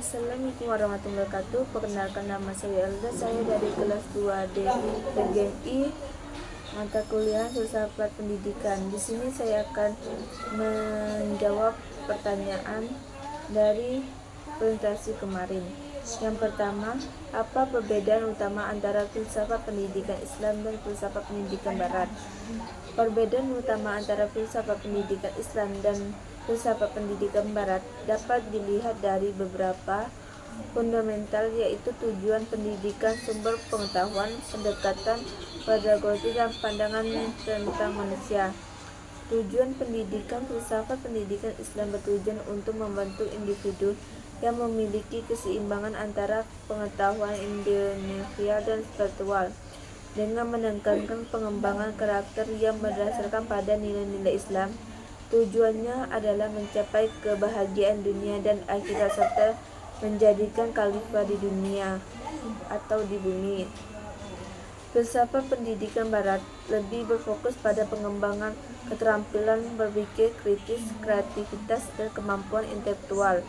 Assalamualaikum warahmatullahi wabarakatuh. Perkenalkan, nama saya Elda. Saya dari kelas 2D PGMI, mata kuliah Filsafat Pendidikan. Di sini saya akan menjawab pertanyaan dari presentasi kemarin. Yang pertama, apa perbedaan utama antara filsafat pendidikan Islam dan filsafat pendidikan Barat? Perbedaan utama antara filsafat pendidikan Islam dan filsafat pendidikan Barat dapat dilihat dari beberapa fundamental, yaitu tujuan pendidikan, sumber pengetahuan, pendekatan pedagogis, dan pandangan tentang manusia. Tujuan pendidikan filsafat pendidikan Islam bertujuan untuk membantu individu yang memiliki keseimbangan antara pengetahuan individual dan spiritual, dengan menekankan pengembangan karakter yang berdasarkan pada nilai-nilai Islam. Tujuannya adalah mencapai kebahagiaan dunia dan akhirat serta menjadikan khalifah di dunia atau di bumi. Filsafat pendidikan Barat lebih berfokus pada pengembangan keterampilan berpikir kritis, kreativitas, dan kemampuan intelektual.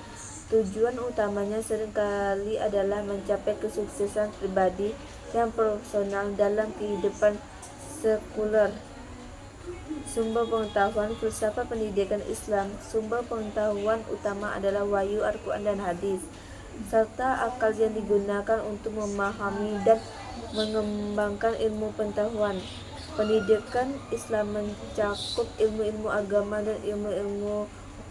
Tujuan utamanya seringkali adalah mencapai kesuksesan pribadi dan profesional dalam kehidupan sekuler. Sumber pengetahuan filsafat pendidikan Islam. Sumber pengetahuan utama adalah wahyu, Al-Quran, dan hadis, serta akal yang digunakan untuk memahami dan mengembangkan ilmu pengetahuan. Pendidikan Islam mencakup ilmu-ilmu agama dan ilmu-ilmu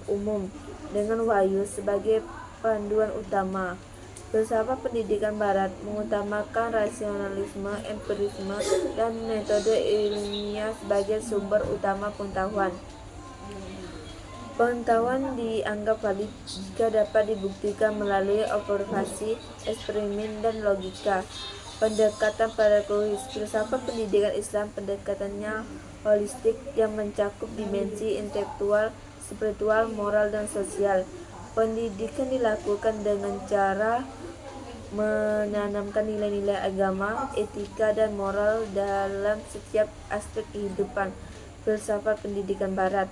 umum dengan wahyu sebagai panduan utama. Filsafat pendidikan Barat mengutamakan rasionalisme, empirisme, dan metode ilmiah sebagai sumber utama pengetahuan. Pengetahuan dianggap valid jika dapat dibuktikan melalui observasi, eksperimen, dan logika. Pendekatan pedagogis. Filsafat pendidikan Islam pendekatannya holistik yang mencakup dimensi intelektual, spiritual, moral, dan sosial. Pendidikan dilakukan dengan cara menanamkan nilai-nilai agama, etika, dan moral dalam setiap aspek kehidupan. Filsafat pendidikan Barat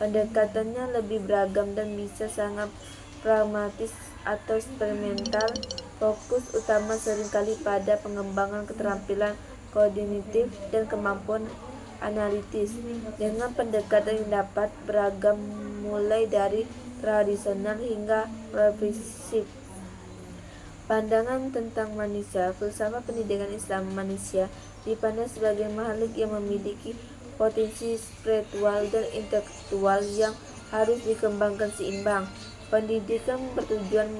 pendekatannya lebih beragam dan bisa sangat pragmatis atau eksperimental. Fokus utama seringkali pada pengembangan keterampilan kognitif dan kemampuan analitis, dengan pendekatan yang dapat beragam mulai dari tradisional hingga progresif. Pandangan tentang manusia. Filsafat pendidikan Islam, manusia dipandang sebagai makhluk yang memiliki potensi spiritual dan intelektual yang harus dikembangkan seimbang. Pendidikan bertujuan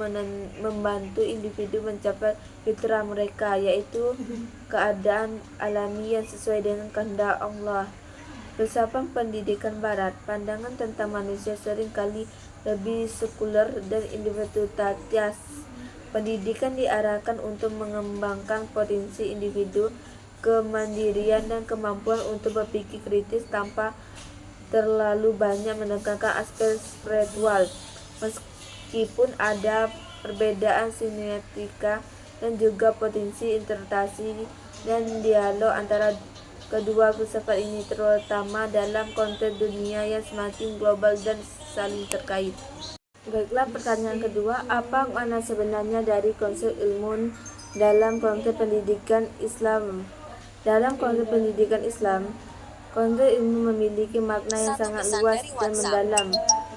membantu individu mencapai fitrah mereka, yaitu keadaan alami yang sesuai dengan kehendak Allah. Filsafat pendidikan Barat, pandangan tentang manusia seringkali lebih sekuler dan individualitas. Pendidikan diarahkan untuk mengembangkan potensi individu, kemandirian, dan kemampuan untuk berpikir kritis tanpa terlalu banyak menekankan aspek spiritual. Meskipun ada perbedaan semiotika dan juga potensi interpretasi dan dialog antara kedua filsafat ini, terutama dalam konteks dunia yang semakin global dan saling terkait. Baiklah, pertanyaan kedua, apa makna sebenarnya dari konsep ilmu dalam konteks pendidikan Islam? Dalam konteks pendidikan Islam, konsep ilmu memiliki makna yang sangat luas dan mendalam.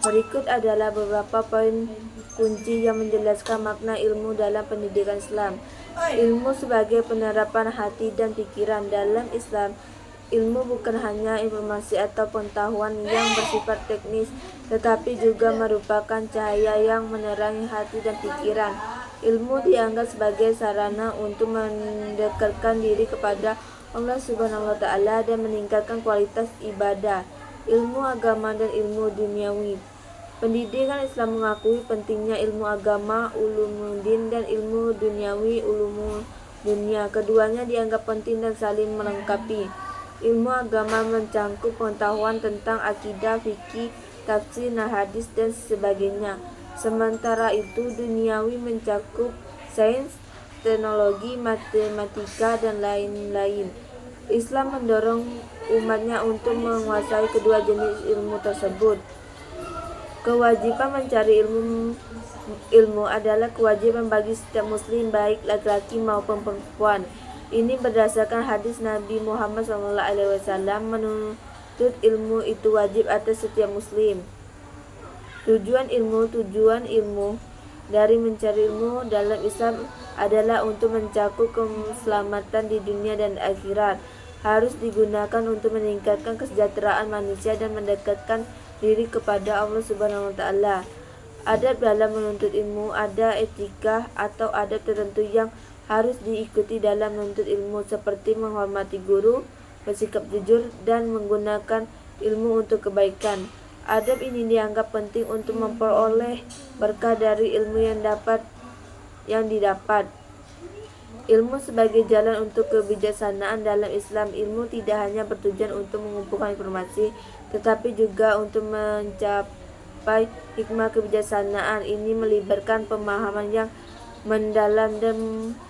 Berikut adalah beberapa poin kunci yang menjelaskan makna ilmu dalam pendidikan Islam. Ilmu sebagai penerapan hati dan pikiran. Dalam Islam, ilmu bukan hanya informasi atau pengetahuan yang bersifat teknis, tetapi juga merupakan cahaya yang menerangi hati dan pikiran. Ilmu dianggap sebagai sarana untuk mendekatkan diri kepada Allah Subhanahu wa Ta'ala dan meningkatkan kualitas ibadah. Ilmu agama dan ilmu duniawi. Pendidikan Islam mengakui pentingnya ilmu agama, ulumuddin, dan ilmu duniawi, ulumul dunia. Keduanya dianggap penting dan saling melengkapi. Ilmu agama mencakup pengetahuan tentang akidah, fikih, tafsir, hadis, dan sebagainya. Sementara itu, duniawi mencakup sains, teknologi, matematika, dan lain-lain. Islam mendorong umatnya untuk menguasai kedua jenis ilmu tersebut. Kewajiban mencari ilmu adalah kewajiban bagi setiap muslim, baik laki-laki maupun perempuan. Ini berdasarkan hadis Nabi Muhammad SAW, menuntut ilmu itu wajib atas setiap muslim. Tujuan ilmu dari mencari ilmu dalam Islam adalah untuk mencakup keselamatan di dunia dan akhirat. Harus digunakan untuk meningkatkan kesejahteraan manusia dan mendekatkan diri kepada Allah Subhanahu wa taala. Adab dalam menuntut ilmu, ada etika atau adab tertentu yang harus diikuti dalam menuntut ilmu, seperti menghormati guru, bersikap jujur, dan menggunakan ilmu untuk kebaikan. Adab ini dianggap penting untuk memperoleh berkah dari ilmu yang didapat. Ilmu sebagai jalan untuk kebijaksanaan dalam Islam. Ilmu tidak hanya bertujuan untuk mengumpulkan informasi, tetapi juga untuk mencapai hikmah kebijaksanaan. Ini melibatkan pemahaman yang mendalam dan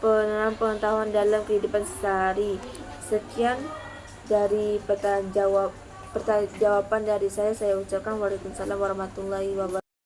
pengetahuan dalam kehidupan sehari. Sekian dari jawaban dari saya ucapkan waalaikumsalam warahmatullahi wabarakatuh.